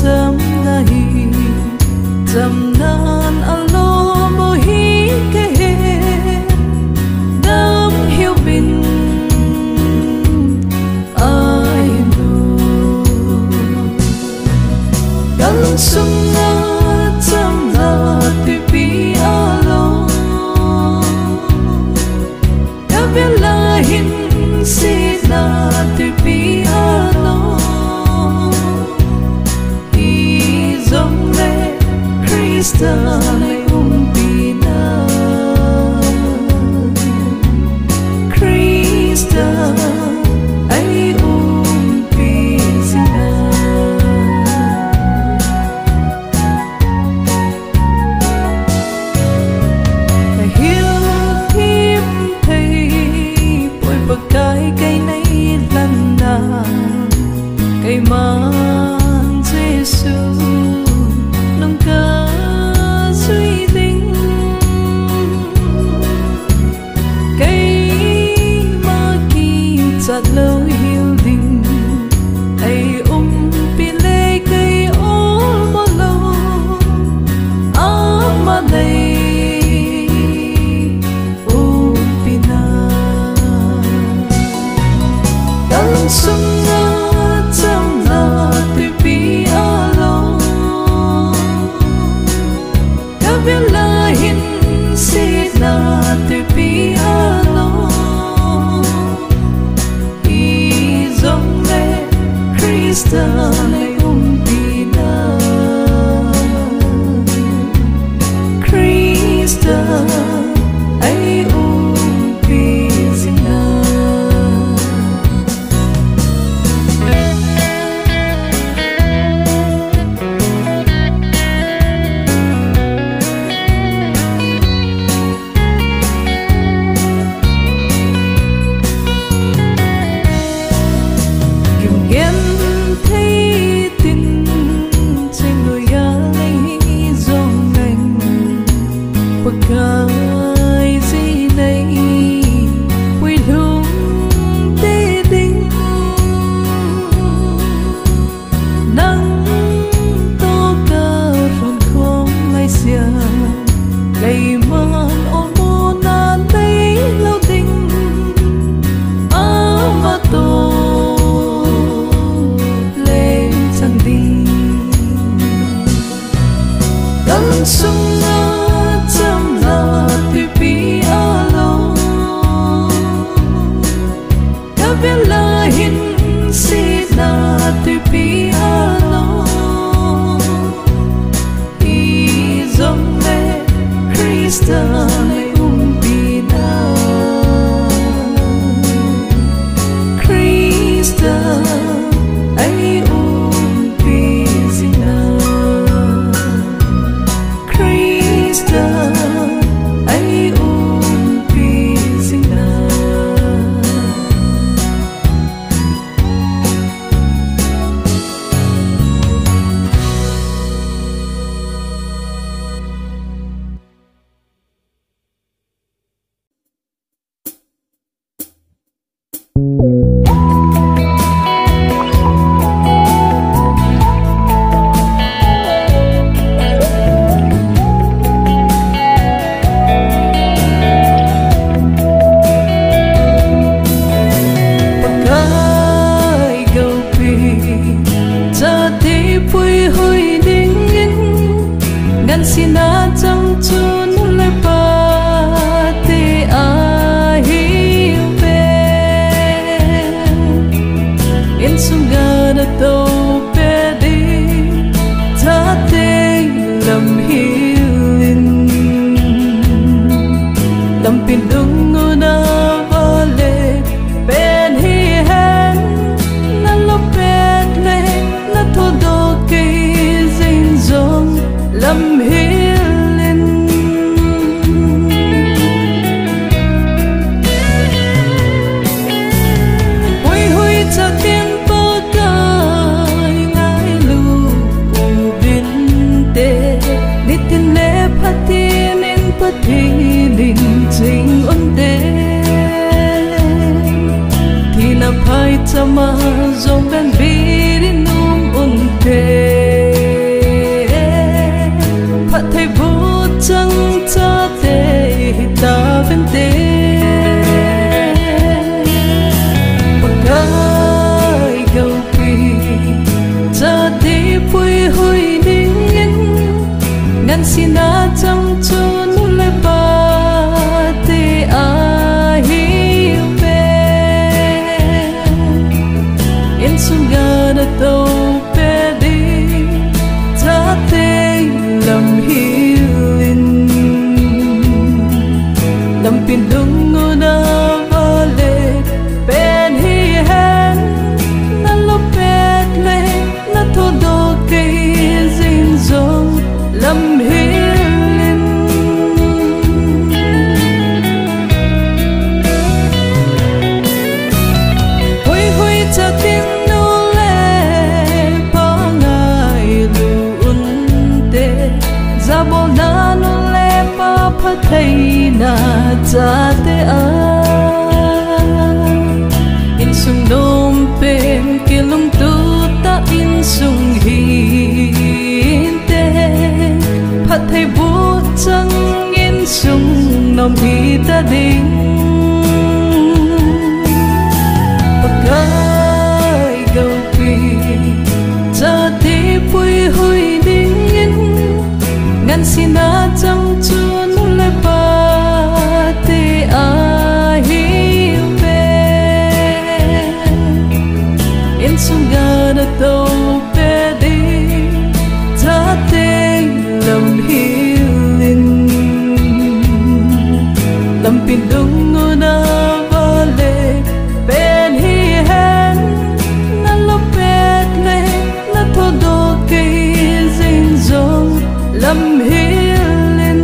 chấm ngày chấm nan alo mô hi kê đam hiu bin ai nu galung sung na chấm na tu pi alo đã biết là hin si na tu pi alo Krista lay umpina Krista ay umpisina Hiếu hiếp thấy bội bậc cái cây này lần nào cây mang Giêsu nâng cớ suy tính cây ma kỳ chặt lâu hiu đình ai pi lê cây ô mơ lâu áo mà đây pi na đang sung na trong na tu pi alo biết là hin si na tu pi alo i dòng lệ Krista lay umpina Krista ay umpisina cái gì này quy lung tê đinh nắng to cơ rộn không ngay xia cây man ôn mô nan thấy lâu tình mà tô lên chẳng đi đằng sông biết là hin si na tu pi alo i dòng lệ Krista lay umpina Krista ay umpisina Krista ay umpisina Sina trong chun le pa te a hi pe in sunga na to pe di ta te lam hilin lam pin dung na vale ben hi hen na lo pe le na to do ke zin zong lam hilin hui hui cha tiên po kai ngai lu bin te nitin le phatin in pathilin ching on te thì na phai chama zong ben bi rin num un te hui ding in ngan sina cham chun le ba te a hi pe in sunga na to pe di ta te lam hilin lam pin dung na vale pen hi hen na lo pet le na to do ke zin zong lam hilin hui hui cha tin nu le pa ngai lu un te za bo na nu le pa pha thai na cha te a in sung nom pen kilung tu ta in sung hin te phat thai bu chang in sung nom hi ta ding pakai gau pi cha te pui hui ding in ngan sina cham chun le pa te a hi pe in sunga na to pe di ta te lam hilin lam pin dung na vale pen hi hen na lo pet le na to do ke zin zong lam hilin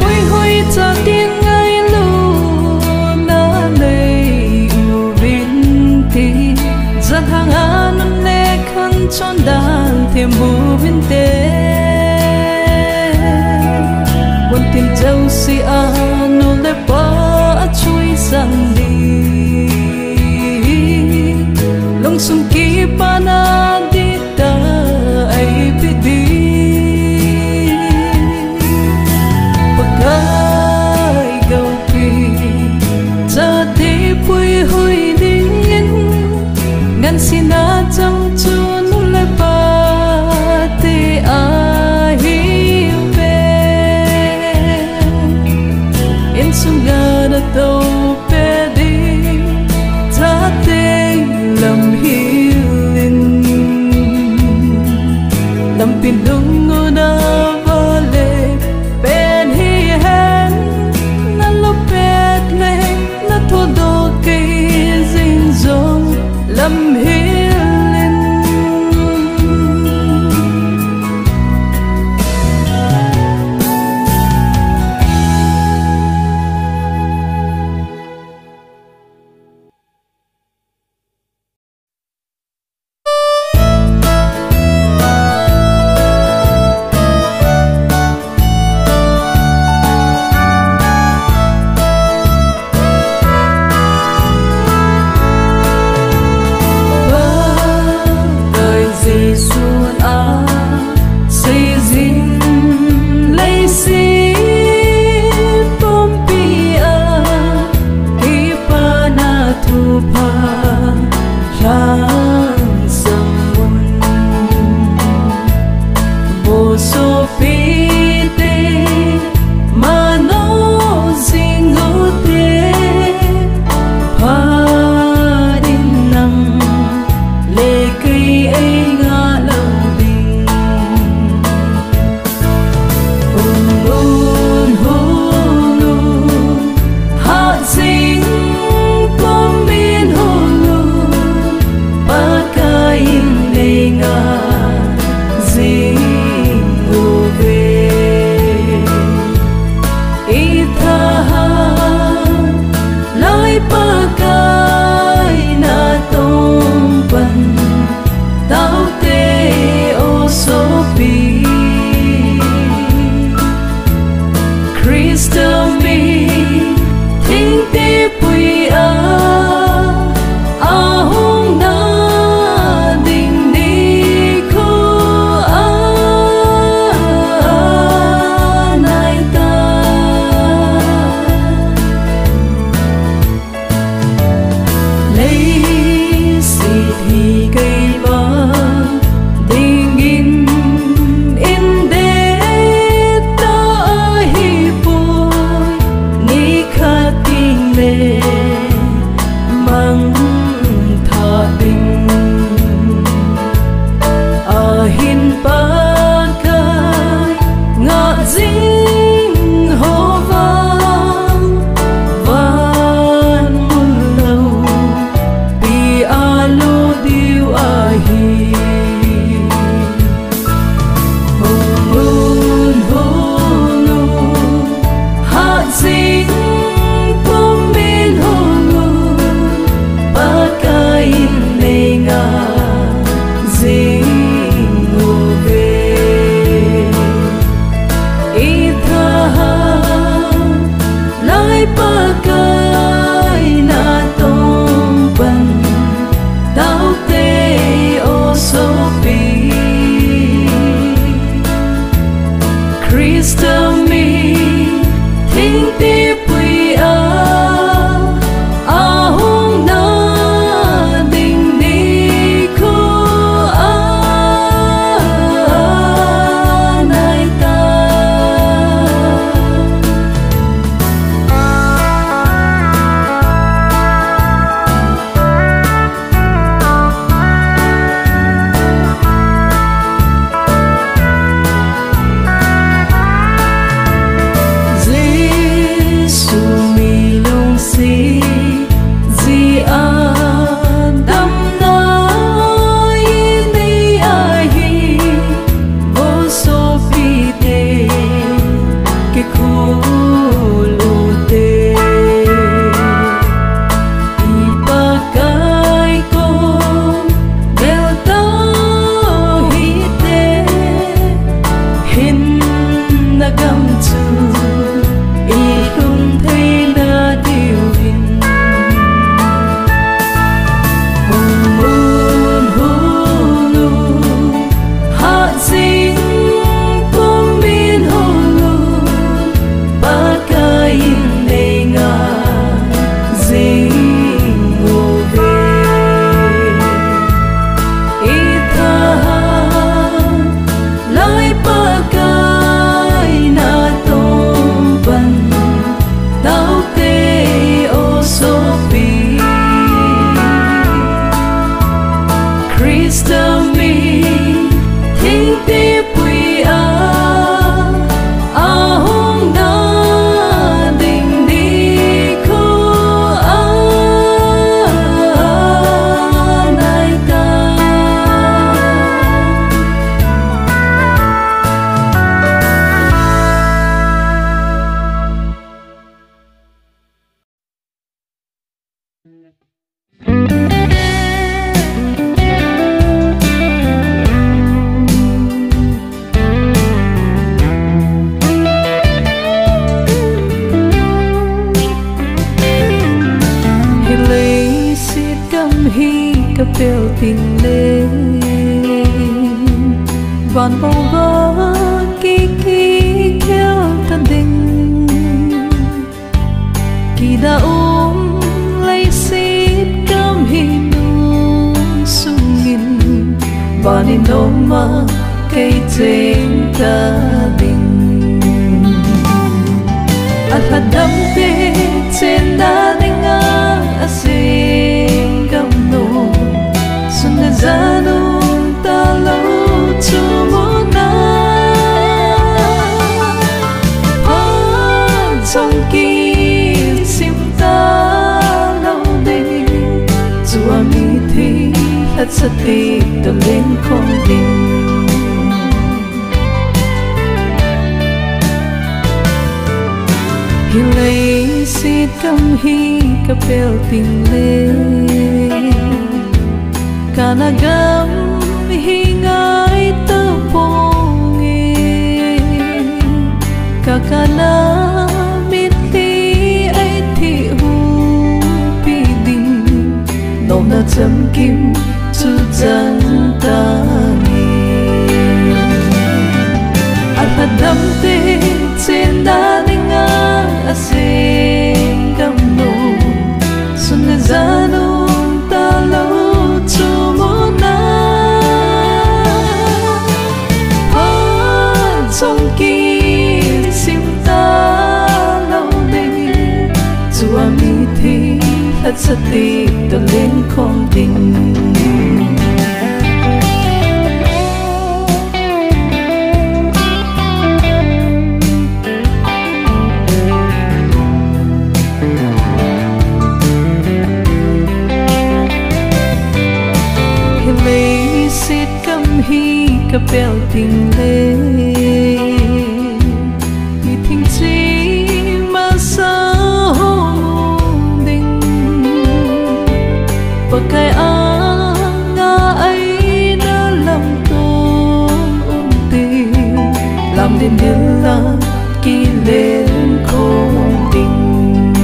hui hui cha tin ngai lu na nei u vin ti zan hang an le khan chon dan thêm bu vin te buồn tin châu si a nu le pa chui sang đi long sung ki pa na di ta ai pi di pakai gau pi cha te pui hui ding in ngan sina cham chun le pa te a hi pe in sunga na to pe di ta te lam hilin lam pin dung na vale pen hi hen na lo pet le na to do ke zin zong lam hilin Mr. Me Thinh ti bùi hông na đình đi khu nai ta bèo tình lên vàn bầu vỡ kỳ theo thân đình kỳ đã ôm lấy xít cam hi nụ sung nghìn và nên ôm mà cây trên ta đình anh hạt đắm tê trên đá đánh á xin cầm nụ Zanu ta lâu chu mô na Phan trong kỳ sim ta lâu đi Dù ami thi hết sát đi tờ lên không đình Hi lấy xít cam hi cà bèo tình lên Kanagam hingay tapongi Kakana mitli ay thi hu piding Nông na cham kim chu chan tangi At hadam te chen da ninga asin kam no Sun na zanong ta lâu trong kỳ sim ta lâu đi dù ami thi hết sát đi tờ lên không tình hi lấy xít cam hi cà bèo tình lên cái nga ấy đã làm tổn tình làm đến như là kỳ lên không tình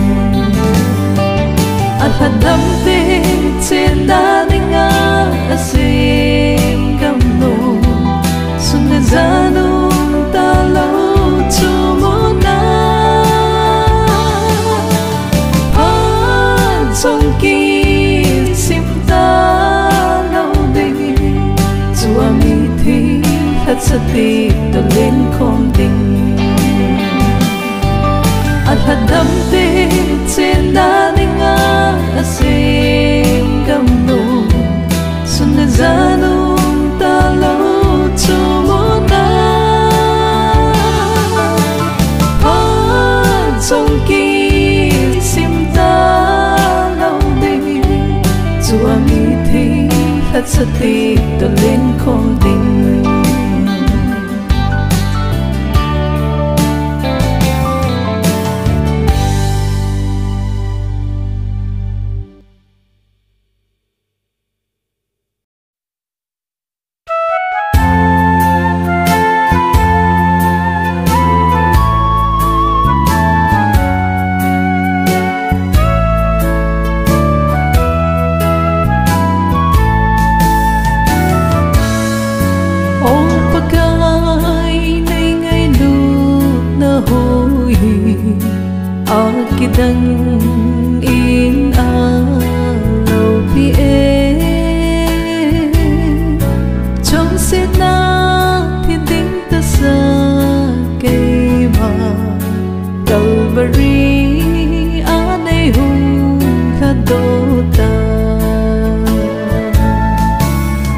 anh hạt đắm tê trên đá đánh ngã xin cầm nụ xuân đến ra nung ta lâu chu mô na Phan trong kỳ hết sát đi tờ lên không tình anh hạt đắm tê trên đá đánh ngã xin cầm nụ xuân đến ra nung ta lâu chu mô na Phan trong kỳ sim ta lâu đi dù ami thi hết sát đi tờ lên không tình Dang in a lâu bi e trong xét na thiên tính ta sa cây mà cầu bari a nay hùng khát đô ta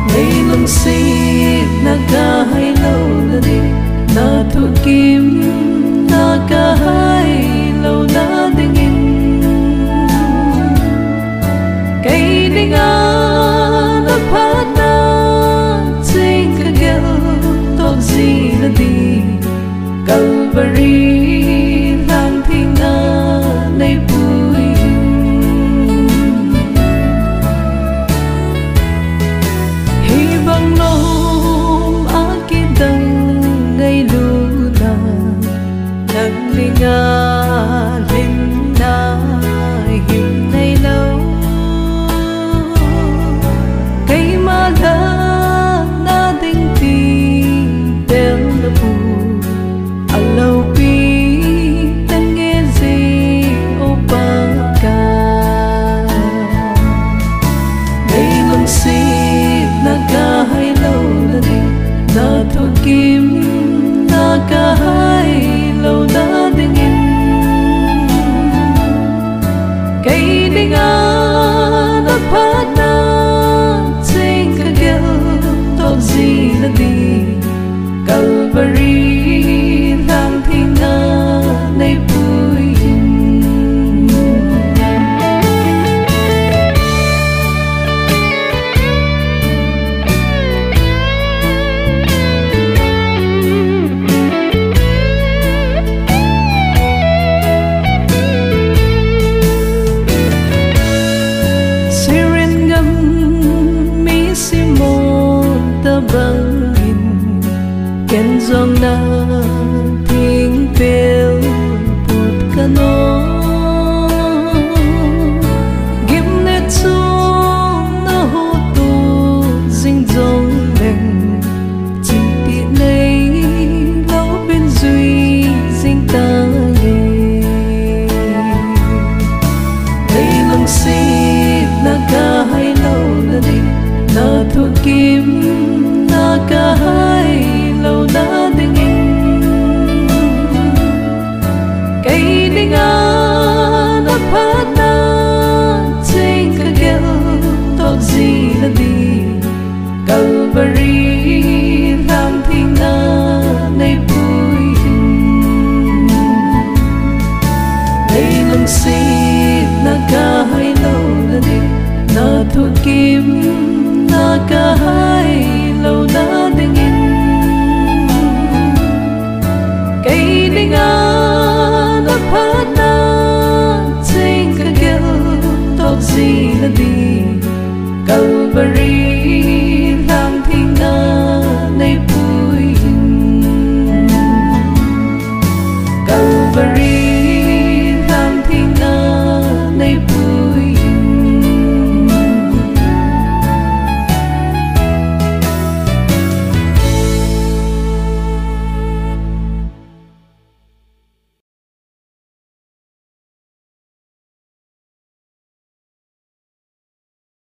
ngày lung si na ka hai lo na di na thu kim na ka hai lo na ding in cây ding a na phat na sing ka gel to si na di Calvary lang thing na nay vui hy vọng nôm akin dang ngay lula nang linga lin na him nay lâu cây ma la na ding ti del na pu lâu pi tan nghe gì ô ba ca đây lung si na ca hai lâu na đi na thu kim na ca hai lâu na ding in cây ding a na phat na sing ka gel to gì na đi Calvary lang thing na nay vui Siren ngâm mi si mo ta bang in ken zong na ting pel put kano gim net song na ho tu ding dong leng chim ti nei lâu bên duy ding ta ye đây lung si na ca hai lâu na đi na thu kim na ca